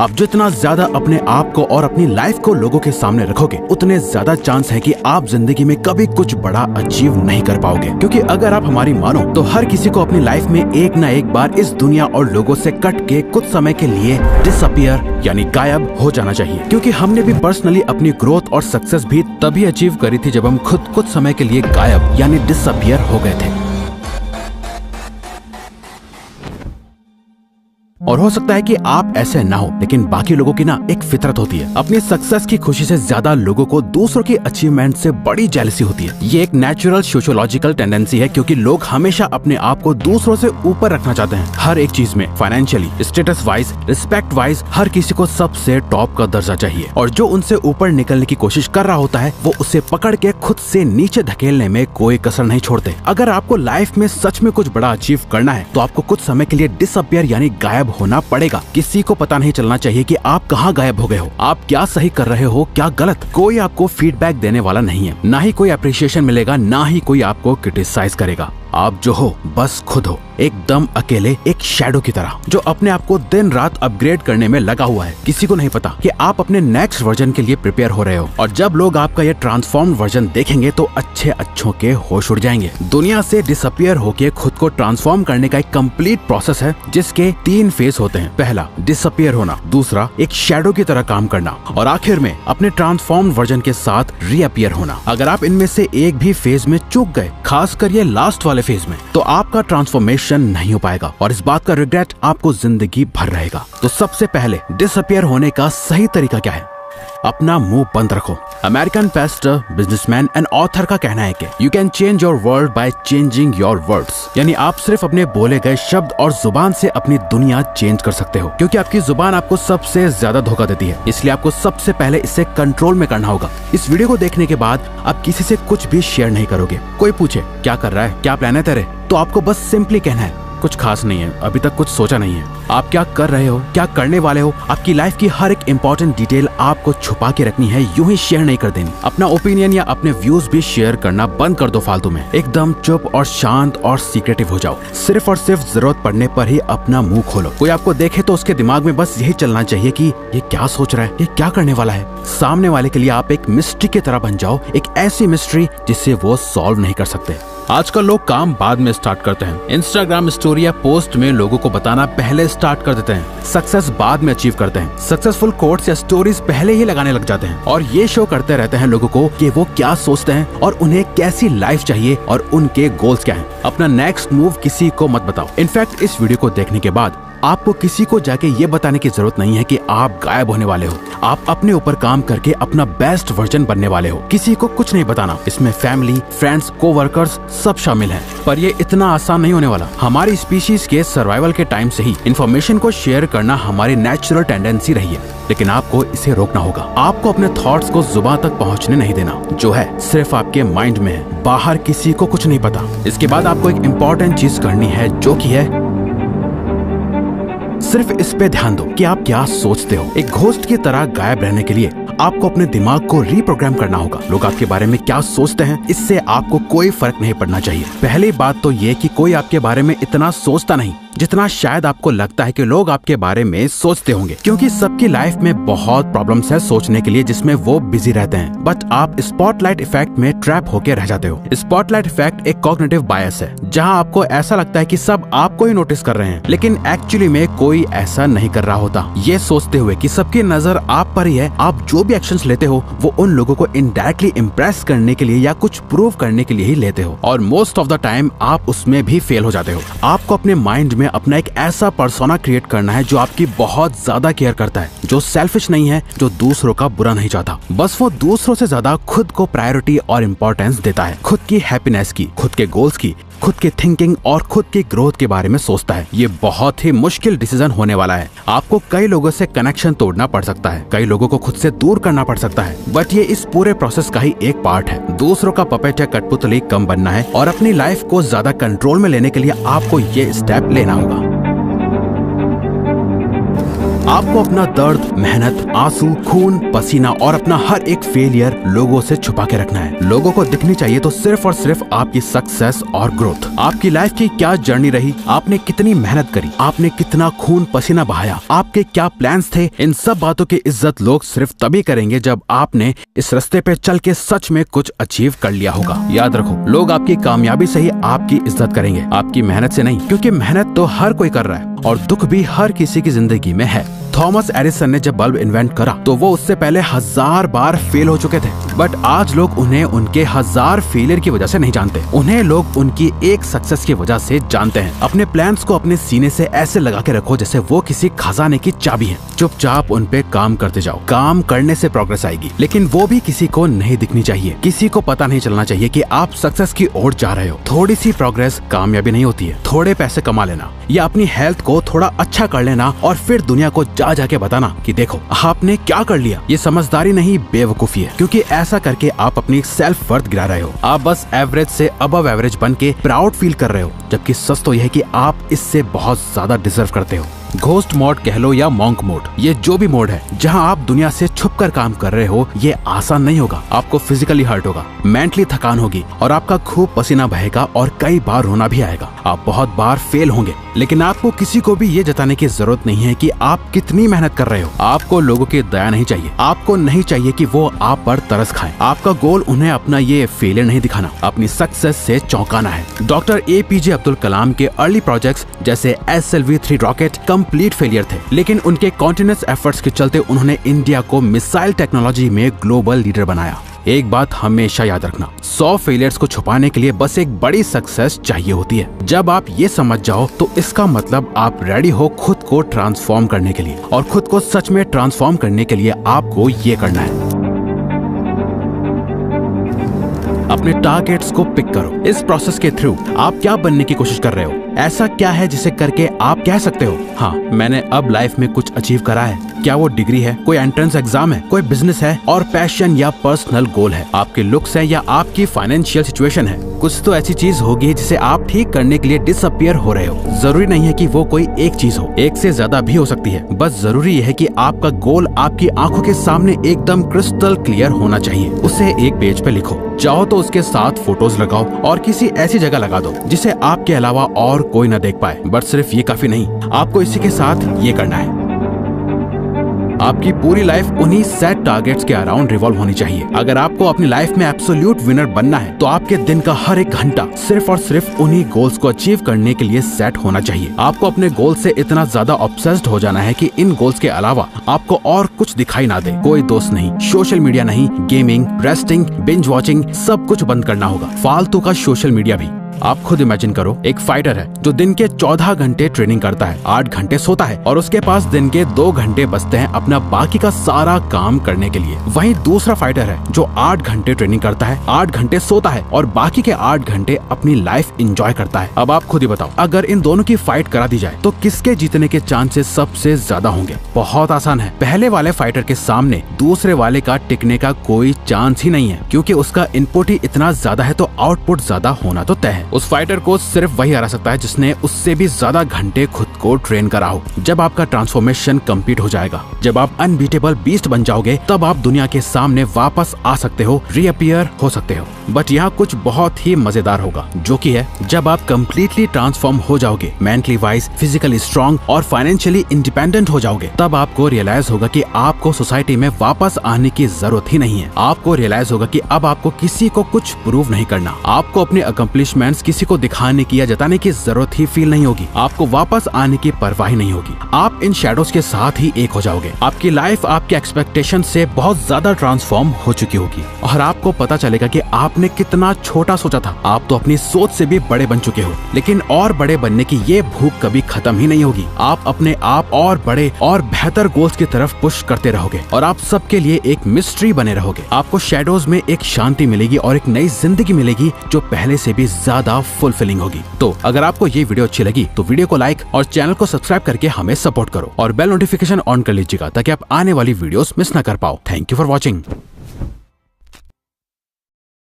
आप जितना ज्यादा अपने आप को और अपनी लाइफ को लोगों के सामने रखोगे, उतने ज्यादा चांस है कि आप जिंदगी में कभी कुछ बड़ा अचीव नहीं कर पाओगे। क्योंकि अगर आप हमारी मानो तो हर किसी को अपनी लाइफ में एक ना एक बार इस दुनिया और लोगों से कट के कुछ समय के लिए डिसअपियर यानी गायब हो जाना चाहिए। क्योंकि हमने भी पर्सनली अपनी ग्रोथ और सक्सेस भी तभी अचीव करी थी जब हम खुद कुछ समय के लिए गायब यानी डिसअपियर हो गए थे। और हो सकता है कि आप ऐसे ना हो, लेकिन बाकी लोगों की ना एक फितरत होती है। अपनी सक्सेस की खुशी से ज्यादा लोगों को दूसरों की अचीवमेंट से बड़ी जेलसी होती है। ये एक नेचुरल सोशियोलॉजिकल टेंडेंसी है, क्योंकि लोग हमेशा अपने आप को दूसरों से ऊपर रखना चाहते हैं। हर एक चीज में, financially, status wise, respect wise, हर किसी को सबसे टॉप का दर्जा चाहिए। और जो उनसे ऊपर निकलने की कोशिश कर रहा होता है, वो उसे पकड़ के खुद से नीचे धकेलने में कोई कसर नहीं छोड़ते। अगर आपको लाइफ में सच में कुछ बड़ा अचीव करना है, तो आपको कुछ समय के लिए डिसअपियर यानी गायब होना पड़ेगा। किसी को पता नहीं चलना चाहिए कि आप कहाँ गायब हो गए हो, आप क्या सही कर रहे हो, क्या गलत। कोई आपको फीडबैक देने वाला नहीं है, ना ही कोई अप्रिशिएशन मिलेगा, ना ही कोई आपको क्रिटिसाइज करेगा। आप जो हो बस खुद हो, एकदम अकेले, एक शैडो की तरह, जो अपने आप को दिन रात अपग्रेड करने में लगा हुआ है। किसी को नहीं पता कि आप अपने नेक्स्ट वर्जन के लिए प्रिपेयर हो रहे हो। और जब लोग आपका ये ट्रांसफॉर्म वर्जन देखेंगे तो अच्छों के होश उड़ जाएंगे। दुनिया से डिसअपियर होके खुद को ट्रांसफॉर्म करने का एक कंप्लीट प्रोसेस है, जिसके 3 फेज होते हैं। पहला डिसअपियर होना, दूसरा एक शैडो की तरह काम करना, और आखिर में अपने ट्रांसफॉर्म वर्जन के साथ रीअपियर होना। अगर आप इनमें से एक भी फेज में चूक गए, खासकर ये लास्ट वाले फेज में, तो आपका ट्रांसफॉर्मेशन नहीं हो पाएगा और इस बात का रिग्रेट आपको जिंदगी भर रहेगा। तो सबसे पहले डिसअपियर होने का सही तरीका क्या है? अपना मुंह बंद रखो। American Pasteur, businessman and author का कहना है कि you can change your world by changing your words, यानी आप सिर्फ अपने बोले गए शब्द और जुबान से अपनी दुनिया चेंज कर सकते हो। क्योंकि आपकी जुबान आपको सबसे ज्यादा धोखा देती है, इसलिए आपको सबसे पहले इसे कंट्रोल में करना होगा। इस वीडियो को देखने के बाद आप किसी से कुछ भी शेयर नहीं करोगे। कोई पूछे क्या कर रहा है, क्या प्लान है तेरे, तो आपको बस सिंपली कहना है कुछ खास नहीं है, अभी तक कुछ सोचा नहीं है। आप क्या कर रहे हो, क्या करने वाले हो, आपकी लाइफ की हर एक इंपॉर्टेंट डिटेल आपको छुपा के रखनी है, यूं ही शेयर नहीं कर देनी। अपना ओपिनियन या अपने व्यूज भी शेयर करना बंद कर दो फालतू में। एकदम चुप और शांत और सीक्रेटिव हो जाओ। सिर्फ और सिर्फ जरूरत पड़ने पर ही अपना मुंह खोलो। कोई आपको देखे तो उसके दिमाग में बस यही चलना चाहिए कि ये क्या सोच रहा है, ये क्या करने वाला है। सामने वाले के लिए आप एक मिस्ट्री की तरह बन जाओ, एक ऐसी मिस्ट्री जिसे वो सॉल्व नहीं कर सकते। आजकल लोग काम बाद में स्टार्ट करते हैं। इंस्टाग्राम स्टोरी या पोस्ट में लोगों को बताना पहले स्टार्ट कर देते हैं। सक्सेस बाद में अचीव करते हैं। सक्सेसफुल कोट्स या स्टोरीज पहले ही लगाने लग जाते हैं और ये शो करते रहते हैं लोगों को कि वो क्या सोचते हैं और उन्हें कैसी लाइफ चाहिए और उनके गोल्स क्या हैं। अपना नेक्स्ट मूव किसी को मत बताओ। इनफैक्ट इस वीडियो को देखने के बाद आपको किसी को जाके ये बताने की जरूरत नहीं है कि आप गायब होने वाले हो। आप अपने ऊपर काम करके अपना बेस्ट वर्जन बनने वाले हो। किसी को कुछ नहीं बताना। इसमें फैमिली, फ्रेंड्स, कोवर्कर्स सब शामिल हैं। पर ये इतना आसान नहीं होने वाला। हमारी स्पीशीज के सर्वाइवल के टाइम से ही इंफॉर्मेशन को शेयर करना हमारी नेचुरल टेंडेंसी रही है, लेकिन आपको इसे रोकना होगा। आपको अपने थॉट्स को जुबान तक पहुंचने नहीं देना। जो है सिर्फ आपके माइंड में है, बाहर किसी को कुछ नहीं पता। इसके बाद आपको एक इम्पोर्टेंट चीज करनी है, जो की है सिर्फ इस पे ध्यान दो कि आप क्या सोचते हो। एक घोस्ट की तरह गायब रहने के लिए आपको अपने दिमाग को रीप्रोग्राम करना होगा। लोग आपके बारे में क्या सोचते हैं, इससे आपको कोई फर्क नहीं पड़ना चाहिए। पहली बात तो ये कि कोई आपके बारे में इतना सोचता नहीं जितना शायद आपको लगता है कि लोग आपके बारे में सोचते होंगे। क्योंकि सबकी लाइफ में बहुत प्रॉब्लम्स है सोचने के लिए, जिसमें वो बिजी रहते हैं। बट आप स्पॉटलाइट इफेक्ट में ट्रैप होकर रह जाते हो। स्पॉटलाइट इफेक्ट एक कॉग्निटिव बायस है, जहां आपको ऐसा लगता है कि सब आपको ही नोटिस कर रहे हैं, लेकिन एक्चुअली में कोई ऐसा नहीं कर रहा होता। ये सोचते हुए कि सबकी नजर आप पर ही है, आप जो भी एक्शंस लेते हो वो उन लोगों को इनडायरेक्टली इम्प्रेस करने के लिए या कुछ प्रूव करने के लिए ही लेते हो, और मोस्ट ऑफ द टाइम आप उसमें भी फेल हो जाते हो। आपको अपने माइंड में अपना एक ऐसा पर्सोना क्रिएट करना है जो आपकी बहुत ज्यादा केयर करता है, जो सेल्फिश नहीं है, जो दूसरों का बुरा नहीं चाहता। बस वो दूसरों से ज्यादा खुद को प्रायोरिटी और इम्पोर्टेंस देता है। खुद की हैप्पीनेस की, खुद के गोल्स की, खुद की थिंकिंग और खुद की ग्रोथ के बारे में सोचता है। ये बहुत ही मुश्किल डिसीजन होने वाला है। आपको कई लोगों से कनेक्शन तोड़ना पड़ सकता है, कई लोगों को खुद से दूर करना पड़ सकता है, बट ये इस पूरे प्रोसेस का ही एक पार्ट है। दूसरों का पपेट या कठपुतली कम बनना है और अपनी लाइफ को ज्यादा कंट्रोल में लेने के लिए आपको ये स्टेप लेना होगा। आपको अपना दर्द, मेहनत, आंसू, खून, पसीना और अपना हर एक फेलियर लोगों से छुपा के रखना है। लोगों को दिखनी चाहिए तो सिर्फ और सिर्फ आपकी सक्सेस और ग्रोथ। आपकी लाइफ की क्या जर्नी रही, आपने कितनी मेहनत करी, आपने कितना खून पसीना बहाया, आपके क्या प्लान्स थे, इन सब बातों की इज्जत लोग सिर्फ तभी करेंगे जब आपने इस रास्ते पे चल के सच में कुछ अचीव कर लिया होगा। याद रखो, लोग आपकी कामयाबी से ही आपकी इज्जत करेंगे, आपकी मेहनत से नहीं, क्योंकि मेहनत तो हर कोई कर रहा है और दुख भी हर किसी की जिंदगी में है। थॉमस एडिसन ने जब बल्ब इन्वेंट करा तो वो उससे पहले 1000 बार फेल हो चुके थे, बट आज लोग उन्हें उनके 1000 फेलियर की वजह से नहीं जानते, उन्हें लोग उनकी एक सक्सेस की वजह से जानते हैं। अपने प्लान्स को अपने सीने से ऐसे लगा के रखो जैसे वो किसी खजाने की चाबी है। चुपचाप उन पे काम करते जाओ, काम करने से प्रोग्रेस आएगी, लेकिन वो भी किसी को नहीं दिखनी चाहिए। किसी को पता नहीं चलना चाहिए कि आप सक्सेस की ओर जा रहे हो। थोड़ी सी प्रोग्रेस कामयाबी नहीं होती है। थोड़े पैसे कमा लेना या अपनी हेल्थ को थोड़ा अच्छा कर लेना और फिर दुनिया को जाके बताना कि देखो आपने क्या कर लिया, ये समझदारी नहीं, बेवकूफी है, क्योंकि ऐसा करके आप अपनी सेल्फ वर्थ गिरा रहे हो। आप बस एवरेज से अबव एवरेज बन के प्राउड फील कर रहे हो, जबकि सच तो यह है कि आप इससे बहुत ज्यादा डिजर्व करते हो। घोस्ट मोड कह लो या मॉन्क मोड, ये जो भी मोड है जहां आप दुनिया से छुपकर काम कर रहे हो, ये आसान नहीं होगा। आपको फिजिकली हर्ट होगा, मेंटली थकान होगी और आपका खूब पसीना बहेगा और कई बार रोना भी आएगा। आप बहुत बार फेल होंगे, लेकिन आपको किसी को भी ये जताने की जरूरत नहीं है कि आप कितनी मेहनत कर रहे हो। आपको लोगों की दया नहीं चाहिए, आपको नहीं चाहिए कि वो आप पर तरस खाएं। आपका गोल उन्हें अपना ये फेलियर नहीं दिखाना, अपनी सक्सेस से चौंकाना है। डॉक्टर APJ अब्दुल कलाम के अर्ली प्रोजेक्ट्स जैसे SLV-3 रॉकेट कंप्लीट फेलियर थे, लेकिन उनके कॉन्टिन्यूअस एफर्ट्स के चलते उन्होंने इंडिया को मिसाइल टेक्नोलॉजी में ग्लोबल लीडर बनाया। एक बात हमेशा याद रखना, 100 फेलियर्स को छुपाने के लिए बस एक बड़ी सक्सेस चाहिए होती है। जब आप ये समझ जाओ तो इसका मतलब आप रेडी हो खुद को ट्रांसफॉर्म करने के लिए, और खुद को सच में ट्रांसफॉर्म करने के लिए आपको ये करना है। अपने टारगेट्स को पिक करो। इस प्रोसेस के थ्रू आप क्या बनने की कोशिश कर रहे हो? ऐसा क्या है जिसे करके आप कह सकते हो, हाँ मैंने अब लाइफ में कुछ अचीव करा है? क्या वो डिग्री है, कोई एंट्रेंस एग्जाम है, कोई बिजनेस है और पैशन या पर्सनल गोल है, आपके लुक्स है या आपकी फाइनेंशियल सिचुएशन है? कुछ तो ऐसी चीज होगी जिसे आप ठीक करने के लिए डिसअपियर हो रहे हो। जरूरी नहीं है कि वो कोई एक चीज हो, एक से ज्यादा भी हो सकती है। बस जरूरी है कि आपका गोल आपकी आंखों के सामने एकदम क्रिस्टल क्लियर होना चाहिए। उसे एक पेज पे लिखो, चाहो तो उसके साथ फोटोज लगाओ और किसी ऐसी जगह लगा दो जिसे आपके अलावा और कोई न देख पाए। बट सिर्फ ये काफी नहीं, आपको इसी के साथ ये करना है। आपकी पूरी लाइफ उन्हीं सेट टारगेट्स के अराउंड रिवॉल्व होनी चाहिए। अगर आपको अपनी लाइफ में एब्सोल्यूट विनर बनना है तो आपके दिन का हर एक घंटा सिर्फ और सिर्फ उन्हीं गोल्स को अचीव करने के लिए सेट होना चाहिए। आपको अपने गोल से इतना ज्यादा ऑब्सेस्ड हो जाना है कि इन गोल्स के अलावा आपको और कुछ दिखाई ना दे। कोई दोस्त नहीं, सोशल मीडिया नहीं, गेमिंग, रेस्टिंग, बिंज वॉचिंग, सब कुछ बंद करना होगा, फालतू का सोशल मीडिया भी। आप खुद इमेजिन करो, एक फाइटर है जो दिन के 14 घंटे ट्रेनिंग करता है, 8 घंटे सोता है और उसके पास दिन के 2 घंटे बचते हैं अपना बाकी का सारा काम करने के लिए। वहीं दूसरा फाइटर है जो 8 घंटे ट्रेनिंग करता है, 8 घंटे सोता है और बाकी के 8 घंटे अपनी लाइफ एंजॉय करता है। अब आप खुद ही बताओ, अगर इन दोनों की फाइट करा दी जाए तो किसके जीतने के चांसेस सबसे ज्यादा होंगे? बहुत आसान है, पहले वाले फाइटर के सामने दूसरे वाले का टिकने का कोई चांस ही नहीं है, क्योंकि उसका इनपुट ही इतना ज्यादा है तो आउटपुट ज्यादा होना तो तय है। उस फाइटर को सिर्फ वही हरा सकता है जिसने उससे भी ज्यादा घंटे खुद को ट्रेन करा हो। जब आपका ट्रांसफॉर्मेशन कंप्लीट हो जाएगा, जब आप अनबीटेबल बीस्ट बन जाओगे, तब आप दुनिया के सामने वापस आ सकते हो, रीअपियर हो सकते हो। बट यहाँ कुछ बहुत ही मजेदार होगा, जो कि है जब आप कम्प्लीटली ट्रांसफॉर्म हो जाओगे, मेंटली वाइज, फिजिकली स्ट्रॉन्ग और फाइनेंशियली इंडिपेंडेंट हो जाओगे, तब आपको रियलाइज होगा कि आपको सोसाइटी में वापस आने की जरूरत ही नहीं है। आपको रियलाइज होगा कि अब आपको किसी को कुछ प्रूव नहीं करना, आपको अपने अकम्प्लिशमेंट्स किसी को दिखाने की या जताने की जरूरत ही फील नहीं होगी, आपको वापस आने की परवाह नहीं होगी। आप इन शैडोज के साथ ही एक हो जाओगे। आपकी लाइफ आपके एक्सपेक्टेशन से बहुत ज्यादा ट्रांसफॉर्म हो चुकी होगी और आपको पता चलेगा कि आपने कितना छोटा सोचा था। आप तो अपनी सोच से भी बड़े बन चुके हो, लेकिन और बड़े बनने की ये भूख कभी खत्म ही नहीं होगी। आप अपने आप और बड़े और बेहतर गोल्स की तरफ पुश करते रहोगे और आप सबके लिए एक मिस्ट्री बने रहोगे। आपको शैडोज में एक शांति मिलेगी और एक नई जिंदगी मिलेगी जो पहले से भी ज्यादा फुलफिलिंग होगी। तो अगर आपको ये वीडियो अच्छी लगी तो वीडियो को लाइक और चैनल को सब्सक्राइब करके हमें सपोर्ट करो और बेल नोटिफिकेशन ऑन कर लीजिएगा ताकि आप आने वाली वीडियोस मिस ना कर पाओ। Thank you for watching.